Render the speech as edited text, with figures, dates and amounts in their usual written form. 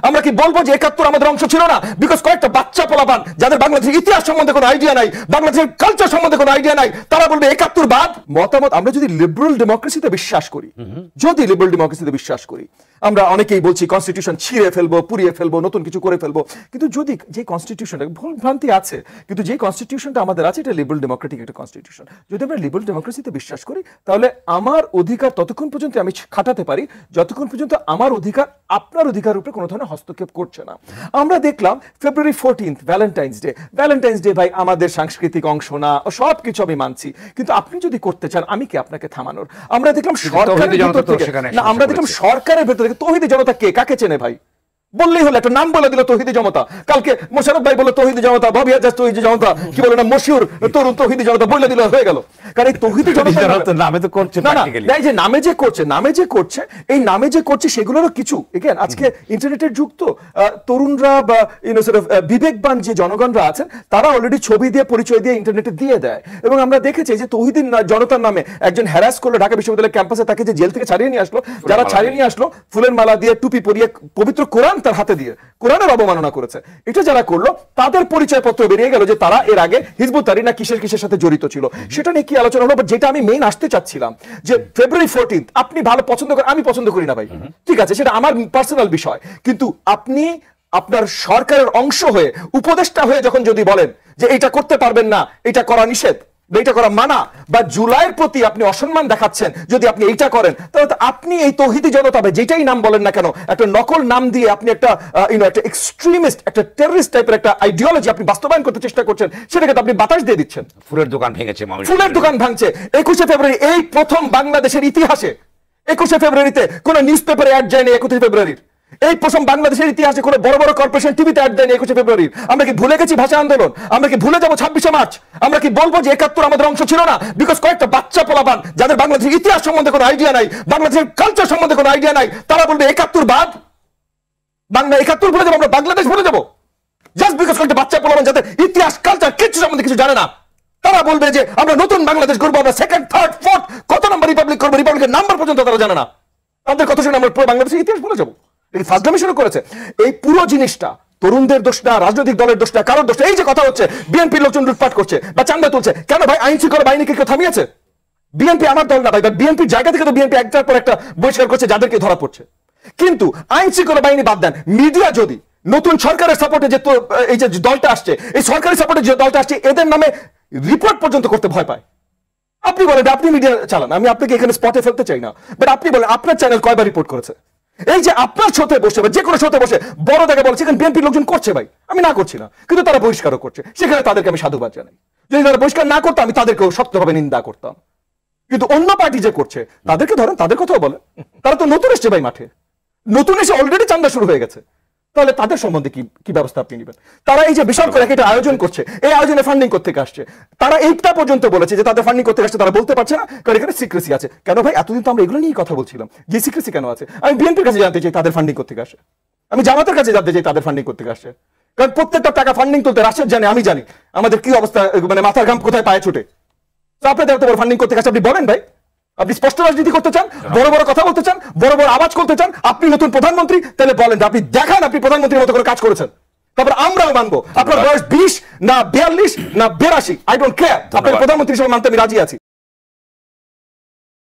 আমরা কি বলবো যে ৭১ আমাদের অংশ ছিল না? বিকজ কয়েকটা বাচ্চা পোলাপান যাদের বাংলাদেশের ইতিহাস সম্বন্ধে কোনো আইডিয়া নাই, বাংলাদেশের কালচার সম্বন্ধে কোনো আইডিয়া নাই, তারা বলবে ৭১ বাদ। মতামত আমরা যদি লিবারেল ডেমোক্রেসিতে বিশ্বাস করি, আমরা অনেকেই বলছি কনস্টিটিউশন ছিঁড়ে ফেলবো, পুড়িয়ে ফেলবো, নতুন কিছু করে ফেলবো, কিন্তু যদি যে কনস্টিটিউশনটা ভুল ভ্রান্তি আছে, কিন্তু যে কনস্টিটিউশনটা আমাদের আছে এটা লিবারেল ডেমোক্রেটিক একটা কনস্টিটিউশন। যদি আমরা লিবারেল ডেমোক্রেসিতে বিশ্বাস করি, তাহলে আমার অধিকার ততক্ষণ পর্যন্ত আমি খাটাতে পারি যতক্ষণ পর্যন্ত আমার অধিকার আপনার অধিকারের উপরে কোনো ধরনের হস্তক্ষেপ করছে না। আমরা দেখলাম ফেব্রুয়ারি 14 ভ্যালেন্টাইন্স ডে ভাই আমাদের সাংস্কৃতিক অংশ না, সব কিছু আমি মানছি, কিন্তু আপনি যদি করতে চান আমি কি আপনাকে থামানোর? আমরা দেখলাম সরকারের ভেতর থেকে তৌহিদি জনতা কে কাকে চেনে ভাই? বললেই হলো, একটা নাম বলে দিল তৌহিদি জনতা। কালকে মোশাররফ ভাই বলে তৌহিদি জনতা, ভাবি আজাদ তৌহিদি জনতা, কি বলে না মশিউর তরুণ তৌহিদি জনতা বলে দিল, হয়ে গেল। কারণ এই তৌহিদি জনতা নামে তো করছে না, যে নামে যে করছে সেগুলোরও কিছু এগেন আজকে ইন্টারনেটের যুগ, তো তরুণরা বা বিবেকবান যে জনগণরা আছেন তারা অলরেডি ছবি দিয়ে পরিচয় দিয়ে ইন্টারনেটে দিয়ে দেয়। এবং আমরা দেখেছি যে তৌহিদি জনতার নামে একজন হ্যারাস করলো ঢাকা বিশ্ববিদ্যালয়ের ক্যাম্পাসে, তাকে যে জেল থেকে ছাড়িয়ে নিয়ে আসলো, যারা ছাড়িয়ে নিয়ে আসলো ফুলের মালা দিয়ে টুপি পরিয়ে পবিত্র কোরআন তার হাতে দিয়ে কোরআনের অবমাননা করেছে, এটা যারা করলো তাদের পরিচয় পত্র বেরিয়ে গেল যে তারা এর আগে হিজবুত তাহরির না কিসের সাথে জড়িত ছিল। সেটা নিয়ে কি আলোচনা হলো, যেটা আমি মেইন আসতে চাচ্ছিলাম যে ফেব্রুয়ারি 14 আপনি ভালো পছন্দ করেন, আমি পছন্দ করি না ভাই, ঠিক আছে, সেটা আমার পার্সোনাল বিষয়, কিন্তু আপনি আপনার সরকারের অংশ হয়ে উপদেষ্টা হয়ে যখন যদি বলেন যে এটা করতে পারবেন না, এটা করা নিষেধ, এটা করা মানা, বা জুলাইয়ের প্রতি আপনি অসম্মান দেখাচ্ছেন, যদি আপনি এইটা করেন, তাহলে আপনি এই তৌহিদি জনতা যেটাই নাম বলেন না কেন, একটা নকল নাম দিয়ে আপনি একটা একটা এক্সট্রিমিস্ট, একটা টেররিস্ট টাইপের একটা আইডিওলজি আপনি বাস্তবায়ন করতে চেষ্টা করছেন, সেটাকে তো আপনি বাতাস দিয়ে দিচ্ছেন। ফুলের দোকান ভেঙেছে, ফুলের দোকান ভাঙছে 21শে ফেব্রুয়ারি, এই প্রথম বাংলাদেশের ইতিহাসে 21শে ফেব্রুয়ারিতে কোন নিউজ পেপারে অ্যাড যায়নি। 21শে ফেব্রুয়ারির এই প্রথম বাংলাদেশের ইতিহাসে কোনো বড় বড় কর্পোরেশন টিভিতে অ্যাড দেয়নি 21শে ফেব্রুয়ারির। আমরা কি ভুলে গেছি ভাষা আন্দোলন? আমরা কি ভুলে যাবো 26শে মার্চ? আমরা কি বলবো যে ৭১ আমাদের অংশ ছিল না? বিকজ কয়েকটা বাচ্চা পোলাপান যাদের বাংলাদেশের ইতিহাস সম্বন্ধে কোনো আইডিয়া নাই, বাংলাদেশের কালচার সম্বন্ধে কোনো আইডিয়া নাই, তারা বলবে ৭১ বাদ, বাংলা ৭১ ভুলে যাবো, আমরা বাংলাদেশ ভুলে যাবো, জাস্ট বিকজ কয়েকটা বাচ্চা পোলাপান যাদের ইতিহাস কালচার কিছু সম্বন্ধে কিছু জানে না, তারা বলবে যে আমরা নতুন বাংলাদেশ করবো, আমরা সেকেন্ড থার্ড ফোর্থ কত নম্বর রিপাবলিক করবো, রিপাবলিকের নাম্বার পর্যন্ত তারা জানে না, তাদের কথা শুনে আমরা পুরো বাংলাদেশের ইতিহাস ভুলে যাবো। ফাজলামি শুরু করেছে। এই পুরো জিনিসটা তরুণদের দোষ না, রাজনৈতিক দলের দোষ না, কারোর দোষ না। এই যে কথা হচ্ছে বিএনপির লোকজন লুটপাট করছে বা চান্দা তুলছে, কেন ভাই আইন শৃঙ্খলা বাহিনীকে কেউ থামিয়েছে? বিএনপি আমার দল না ভাই, বিএনপির জায়গা থেকে তো বিএনপি একটার পর একটা বহিষ্কার করছে যাদেরকে ধরা পড়ছে, কিন্তু আইন শৃঙ্খলা বাহিনী বাদ দেন, মিডিয়া যদি নতুন সরকারের সাপোর্টে যে এই যে দলটা আসছে, এই সরকারি সাপোর্টে যে দলটা আসছে, এদের নামে রিপোর্ট পর্যন্ত করতে ভয় পায়। আপনি বলেন আপনি মিডিয়া চালান, আমি আপনাকে এখানে স্পটে ফেলতে চাই না, বাট আপনি বলেন আপনার চ্যানেল কয়বার রিপোর্ট করেছে? এই যে আপনার শোতে বসে বা যে কোনো শোতে বসে বড় জায়গায় বলছে এখানে বিএনপির লোকজন করছে, ভাই আমি না করছি না, কিন্তু তারা বহিষ্কারও করছে, সেখানে তাদেরকে আমি সাধুবাদ জানাই। যদি তারা বহিষ্কার না করতো আমি তাদেরকেও শক্তভাবে নিন্দা করতাম, কিন্তু অন্য পার্টি যে করছে তাদেরকে ধরেন, তাদের কথাও বলে, তারা তো নতুন এসছে ভাই, মাঠে নতুন এসে অলরেডি চান্দা শুরু হয়ে গেছে, তাহলে তাদের সম্বন্ধে কি ব্যবস্থা আপনি নেবেন? তারা এই যে বিশাল করে একটা আয়োজন করছে, এই আয়োজনে ফান্ডিং করতে আসছে, তারা এইটা পর্যন্ত বলেছে যে তাদের ফান্ডিং করতে আসছে, তারা বলতে পারছে না কারণ এখানে সিক্রেসি আছে। কেন ভাই? এতদিন তো আমরা এগুলো নিয়ে কথা বলছিলাম, যে সিক্রেসি কেন আছে? আমি বিএনপির কাছে জানতে চাই তাদের ফান্ডিং করতে আসে, আমি জামাতের কাছে জানতে চাই তাদের ফান্ডিং করতে আসে, কারণ প্রত্যেকটা টাকা ফান্ডিং তুলতে রাশেদ জানে, আমি জানি আমাদের কি অবস্থা, মানে মাথার ঘাম কোথায় পায়ে ছুটে। আপনাদের এত বড় ফান্ডিং করতে আসে, আপনি বলেন ভাই, আপনি স্পষ্ট রাজনীতি করতে চান, বড় বড় কথা বলতে চান, বড় বড় আওয়াজ করতে চান, আপনি নতুন প্রধানমন্ত্রী, তাহলে বলেন, আপনি দেখান আপনি প্রধানমন্ত্রীর মতো করে কাজ করেছেন, তারপর আমরাও মানবো। আপনার বয়স 20 না 42 না 82, আই ডোন্ট কেয়ার, আপনার প্রধানমন্ত্রী হিসেবে মানতে আমি রাজি আছি।